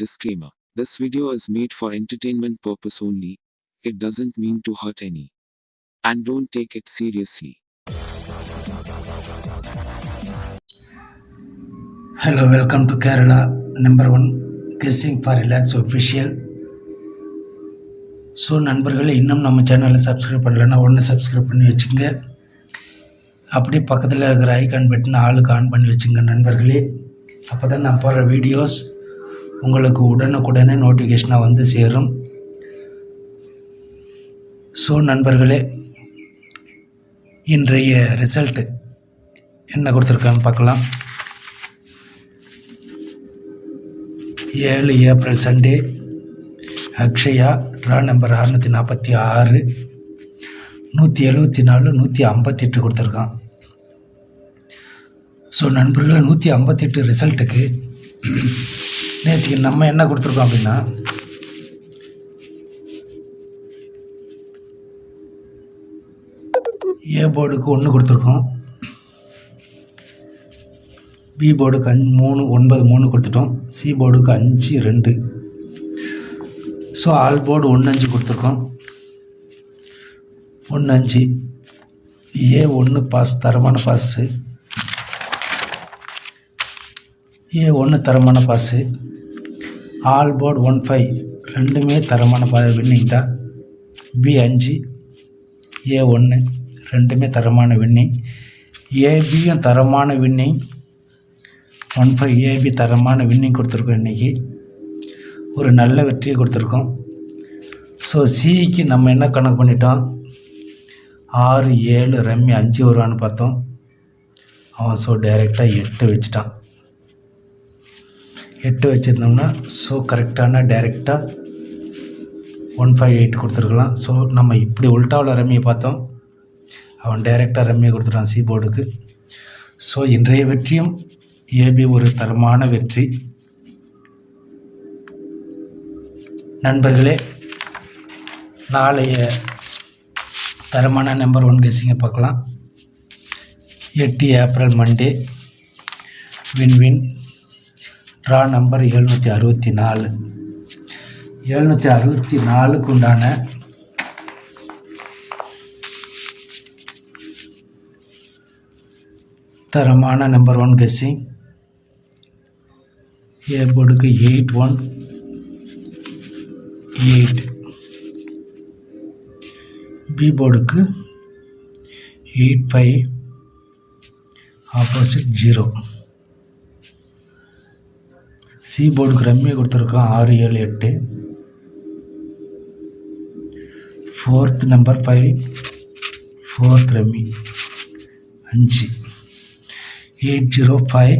Disclaimer. This video is made for entertainment purpose only. It doesn't mean to hurt any. And don't take it seriously. Hello, welcome to Kerala #1 Guessing for Relax Official. So நண்பர்களே, இன்னும் நம்ம சேனலை subscribe பண்ணலைன்னா உடனே subscribe பண்ணி வச்சுங்க. அப்படியே பக்கத்தில் இருக்கிற ஐக்கான் பட்டனை ஆளுக்கு ஆன் பண்ணி வச்சுங்க நண்பர்களே. அப்போ தான் நான் போடுற வீடியோஸ் உங்களுக்கு உடனுக்குடனே நோட்டிஃபிகேஷனாக வந்து சேரும். ஸோ நண்பர்களே, இன்றைய ரிசல்ட்டு என்ன கொடுத்துருக்கான்னு பார்க்கலாம். 7 April Sunday, Akshaya draw number 646, 174, 158 கொடுத்துருக்கான். ஸோ நண்பர்களே, 158 ரிசல்ட்டுக்கு நேற்றுக்கு நம்ம என்ன கொடுத்துருக்கோம் அப்படின்னா, ஏ போர்டுக்கு 1 கொடுத்துருக்கோம், பி போர்டுக்கு 3 9 3 கொடுத்துட்டோம், சி போர்டுக்கு 5 2. ஸோ ஆல் போர்டு 1 5 கொடுத்துருக்கோம். 1 5 ஏ 1 பாஸ், தரமான பாஸு. ஏ 1 தரமான பாஸு. ஆல் போர்டு 1 5 ரெண்டுமே தரமான வின்னிங் தான். பி 5 ஏ 1 ரெண்டுமே தரமான வின்னிங். ஏபியும் தரமான வின்னிங். 1 5 ஏபி தரமான வின்னிங் கொடுத்துருக்கோம். இன்றைக்கி ஒரு நல்ல வெற்றியை கொடுத்துருக்கோம். ஸோ சிக்கு நம்ம என்ன கணக்கு பண்ணிட்டோம், 6 7 ரம்மி 5 வருவான்னு பார்த்தோம். அவன் ஸோ டைரெக்டாக 8 வச்சுட்டான். 8 வச்சுருந்தோம்னா ஸோ கரெக்டான டைரெக்டாக 1 5 8 கொடுத்துருக்கலாம். ஸோ நம்ம இப்படி உல்டாவில் ரம்மியை பார்த்தோம், அவன் டைரெக்டாக ரம்மியை கொடுத்துட்டான் சி போர்டுக்கு. ஸோ இன்றைய வெற்றியும் ஏபி ஒரு தரமான வெற்றி. நண்பர்களே, நாளைய தரமான நம்பர் 1 கெஸ்ஸிங்கை பார்க்கலாம். 8 April Monday, win draw number 764. 764க்கு உண்டான தரமான நம்பர் 1 கெஸ்ஸிங். ஏ போர்டுக்கு 8 1 8, பி போர்டுக்கு 8 5 ஆப்போசிட் 0. சி போர்டுக்கு ரம்மியை கொடுத்துருக்கோம் 6 7 8. 4th number 5 4th rummy 5 8 0 5.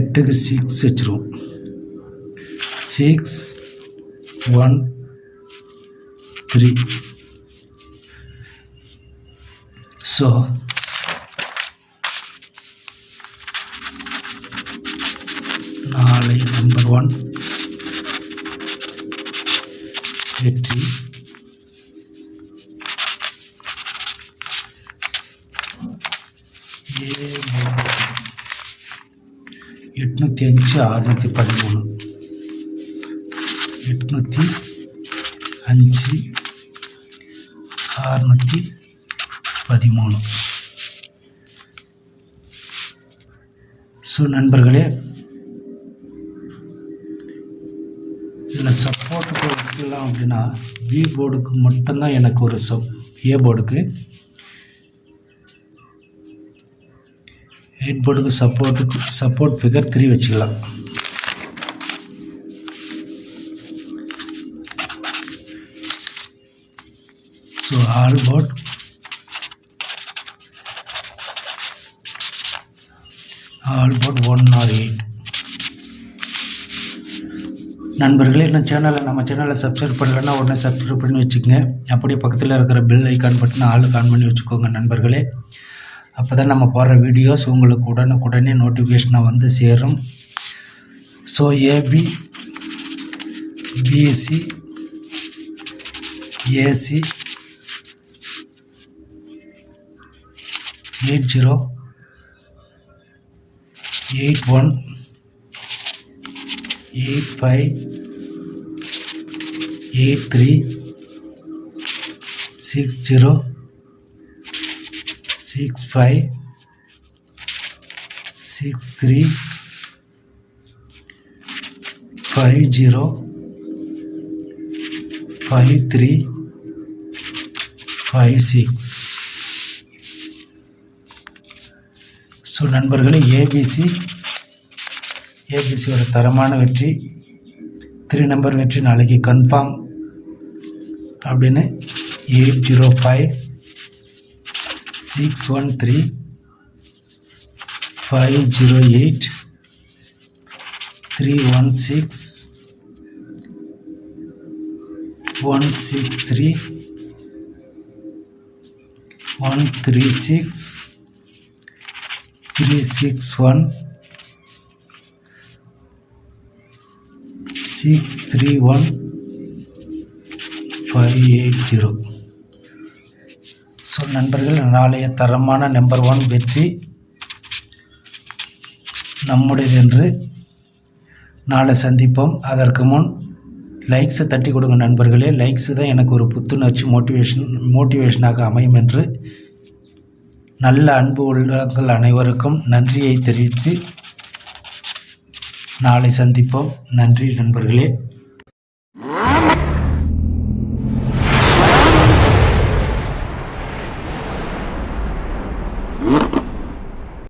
8க்கு 6 வச்சுருவோம். 6 1 3. ஸோ நாளை நம்பர் 1 வெற்றி. ஏ 805 613. 805 613. ஸோ நண்பர்களே, இதில் சப்போர்ட்டுக்கு வைக்கலாம் அப்படின்னா பி போர்டுக்கு மட்டும்தான் எனக்கு ஒரு ஏ போர்டுக்கு 8 போர்டுக்கு சப்போர்ட் ஃபிகர் 3 வச்சுக்கலாம். So all port 1 or 8. நண்பர்களே, நம்ம சேனலை சப்ஸ்கிரைப் பண்ணலைன்னா உடனே சப்ஸ்கிரைப் பண்ணி வச்சுக்கோங்க. அப்படியே பக்கத்தில் இருக்கிற பெல் ஐக்கான் பட்டனை ஆளுக்கு ஆன் பண்ணி வச்சுக்கோங்க நண்பர்களே. அப்போ தான் நம்ம போடுற வீடியோஸ் உங்களுக்கு உடனுக்குடனே நோட்டிஃபிகேஷனாக வந்து சேரும். So AB PC AC 80 81 85 83 60 65 63 50 53 56. So நண்பர்களே, ஏபிசியோட தரமான வெற்றி 3 நம்பர் வெற்றி நாளைக்கு கன்ஃபார்ம் அப்படின்னு 805 613 508 316 163 136 361 631 580. ஸோ நண்பர்கள், நாளைய தரமான நம்பர் 1 வெற்றி நம்முடையது என்று நாளை சந்திப்போம். அதற்கு முன் லைக்ஸை தட்டி கொடுங்க நண்பர்களே. லைக்ஸு தான் எனக்கு ஒரு புத்துணர்ச்சி, மோட்டிவேஷனாக அமையும் என்று நல்ல அன்பு உள்ளங்கள் அனைவருக்கும் நன்றியை தெரிவித்து நாளை சந்திப்போம். நன்றி நண்பர்களே.